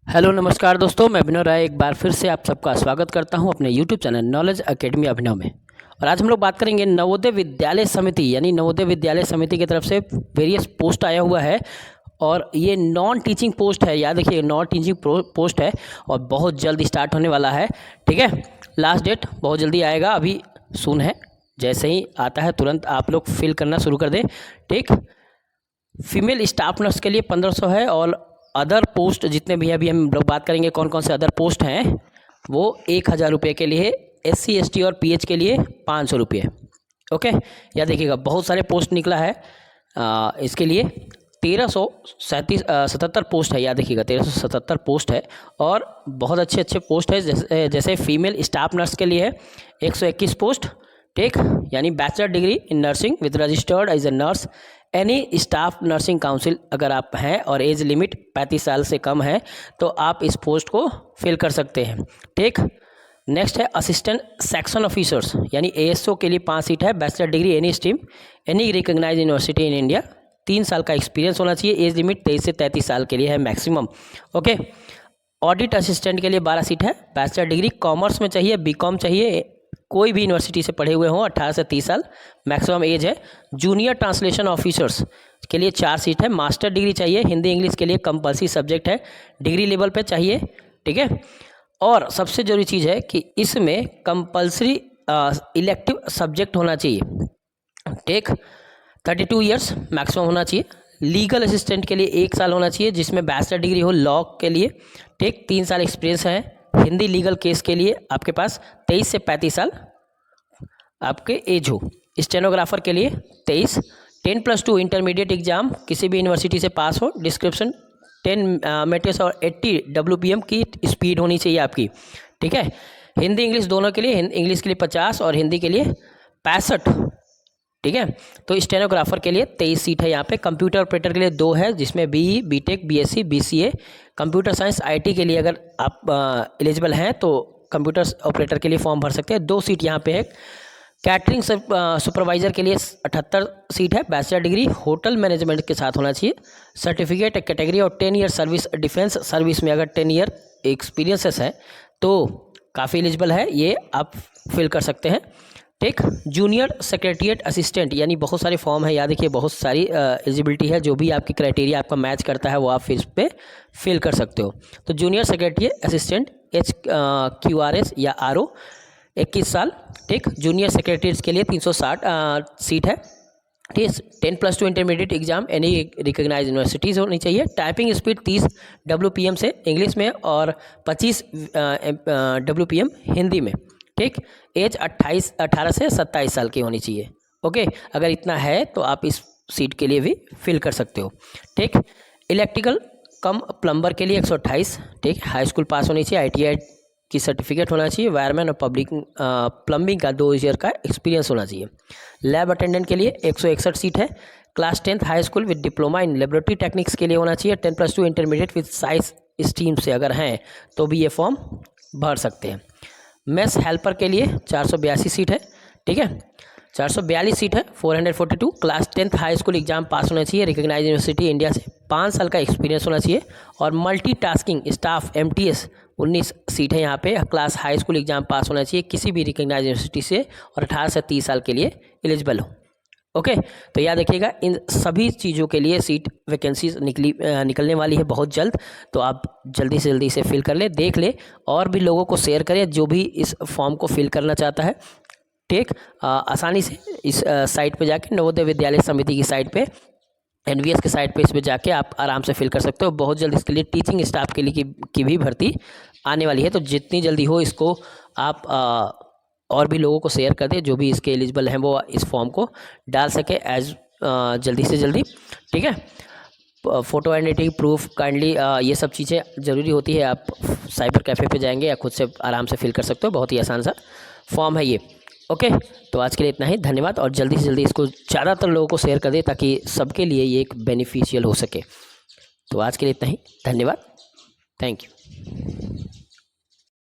Hello नमस्कार दोस्तों, मैं अभिनव राय एक बार फिर से आप सबका स्वागत करता हूं अपने यूट्यूब चैनल नॉलेज एकेडमी अभिनव में। और आज हम लोग बात करेंगे नवोदय विद्यालय समिति यानी नवोदय विद्यालय समिति की तरफ से वेरियस पोस्ट आया हुआ है और ये नॉन टीचिंग पोस्ट है। याद रखिए नॉन टीचिंग पोस्ट है और बहुत जल्द स्टार्ट होने वाला है। ठीक है, लास्ट डेट बहुत जल्दी आएगा, अभी सून है। जैसे ही आता है तुरंत आप लोग फिल करना शुरू कर दें। ठीक, फीमेल स्टाफ नर्स के लिए 1500 है और अदर पोस्ट जितने भी अभी हम लोग बात करेंगे कौन कौन से अदर पोस्ट हैं वो 1000 रुपये के लिए, SC ST और PH के लिए 500 रुपये। ओके, याद देखिएगा बहुत सारे पोस्ट निकला है। इसके लिए 1377 पोस्ट है। याद रखिएगा 1377 पोस्ट है और बहुत अच्छे अच्छे पोस्ट है। जैसे फीमेल स्टाफ नर्स के लिए है 121 पोस्ट। ठीक, यानी bachelor degree in nursing with registered as a nurse any staff nursing council अगर आप हैं और एज लिमिट 35 साल से कम है तो आप इस पोस्ट को फिल कर सकते हैं। ठीक, नेक्स्ट है असिस्टेंट सेक्शन ऑफिसर्स यानी ASO के लिए 5 सीट है। Bachelor degree any stream any recognized university in India, 3 साल का एक्सपीरियंस होना चाहिए। एज लिमिट 23 से 33 साल के लिए है मैक्सिमम। ओके, ऑडिट असिस्टेंट के लिए 12 सीट है। बैचलर डिग्री कॉमर्स में चाहिए, BCom चाहिए, कोई भी यूनिवर्सिटी से पढ़े हुए हों, 18 से 30 साल मैक्सिमम एज है। जूनियर ट्रांसलेशन ऑफिसर्स के लिए 4 सीट है। मास्टर डिग्री चाहिए, हिंदी इंग्लिश के लिए कंपल्सरी सब्जेक्ट है, डिग्री लेवल पे चाहिए। ठीक है, और सबसे जरूरी चीज़ है कि इसमें कंपल्सरी इलेक्टिव सब्जेक्ट होना चाहिए। ठीक, 32 ईयर्स मैक्सिमम होना चाहिए। लीगल असिस्टेंट के लिए 1 साल होना चाहिए जिसमें बैचलर डिग्री हो लॉ के लिए। ठीक, 3 साल एक्सपीरियंस है। हिंदी लीगल केस के लिए आपके पास 23 से 35 साल आपके एज हो। स्टेनोग्राफर के लिए 23, 10+2 इंटरमीडिएट एग्जाम किसी भी यूनिवर्सिटी से पास हो। डिस्क्रिप्शन 10 मेट्रिक्स और 80 WPM की स्पीड होनी चाहिए आपकी। ठीक है, हिंदी इंग्लिश दोनों के लिए, इंग्लिश के लिए 50 और हिंदी के लिए 65। ठीक है, तो स्टेनोग्राफर के लिए 23 सीट है यहाँ पे। कंप्यूटर ऑपरेटर के लिए 2 है जिसमें BE BTech BSc BCA। Computer science IT के लिए अगर आप एलिजिबल हैं तो कंप्यूटर ऑपरेटर के लिए फॉर्म भर सकते हैं। 2 सीट यहाँ पे है। कैटरिंग सुपरवाइजर के लिए 78 सीट है। बैचलर डिग्री होटल मैनेजमेंट के साथ होना चाहिए। सर्टिफिकेट कैटेगरी और 10 ईयर सर्विस, डिफेंस सर्विस में अगर 10 ईयर एक्सपीरियंसेस है तो काफ़ी एलिजिबल है, ये आप फिल कर सकते हैं। ठीक, जूनियर सेक्रेटरिएट असिस्टेंट यानी बहुत सारे फॉर्म है। याद रखिए बहुत सारी एलिजिबिलिटी है, जो भी आपकी क्राइटेरिया आपका मैच करता है वो आप इस पे फिल कर सकते हो। तो जूनियर सेक्रेटरिएट असिस्टेंट HQRS या RO 21 साल। ठीक, जूनियर सेक्रेटरीज के लिए 360 सीट है। ठीक, 10+2 intermediate exam any recognize universities होनी चाहिए। टाइपिंग स्पीड 30 WPM से इंग्लिश में और 25 WPM हिंदी में। ठीक, एज 18 से 27 साल की होनी चाहिए। ओके, अगर इतना है तो आप इस सीट के लिए भी फिल कर सकते हो। ठीक, इलेक्ट्रिकल कम प्लम्बर के लिए 128। ठीक, हाई स्कूल पास होनी चाहिए, ITI की सर्टिफिकेट होना चाहिए। वायरमैन और प्लम्बिंग का 2 ईयर का एक्सपीरियंस होना चाहिए। लैब अटेंडेंट के लिए 161 सीट है। Class 10 high school with diploma in laboratory techniques के लिए होना चाहिए। 10+2 इंटरमीडिएट विद साइंस स्ट्रीम से अगर हैं तो भी ये फॉर्म भर सकते हैं। मेस हेल्पर के लिए 482 सीट है। ठीक है, 442 सीट है, 442। क्लास 10 हाई स्कूल एग्जाम पास होना चाहिए, रिकॉग्नाइज यूनिवर्सिटी इंडिया से, 5 साल का एक्सपीरियंस होना चाहिए। और मल्टीटास्किंग स्टाफ MTS 19 सीट है यहाँ पे। क्लास हाई स्कूल एग्जाम पास होना चाहिए किसी भी रिकॉग्नाइज यूनिवर्सिटी से और 18 से 30 साल के लिए एलिजिबल हो। ओके, तो याद रखिएगा इन सभी चीज़ों के लिए सीट वैकेंसीज निकलने वाली है बहुत जल्द। तो आप जल्दी से जल्दी इसे फिल कर ले, देख ले और भी लोगों को शेयर करें जो भी इस फॉर्म को फिल करना चाहता है। ठीक, आसानी से इस साइट पे जाके नवोदय विद्यालय समिति की साइट पे, NVS के साइट पे इस पे जाके आप आराम से फिल कर सकते हो। बहुत जल्द इसके लिए टीचिंग स्टाफ के लिए की भी भर्ती आने वाली है। तो जितनी जल्दी हो इसको आप और भी लोगों को शेयर कर दें जो भी इसके एलिजिबल हैं वो इस फॉर्म को डाल सके जल्दी से जल्दी। ठीक है, फ़ोटो आइडेंटिटी प्रूफ काइंडली ये सब चीज़ें ज़रूरी होती है। आप साइबर कैफ़े पे जाएंगे या खुद से आराम से फिल कर सकते हो। बहुत ही आसान सा फॉर्म है ये। ओके, तो आज के लिए इतना ही। धन्यवाद और जल्दी से जल्दी इसको ज़्यादातर लोगों को शेयर कर दें ताकि सबके लिए ये एक बेनिफिशियल हो सके। तो आज के लिए इतना ही। धन्यवाद, थैंक यू।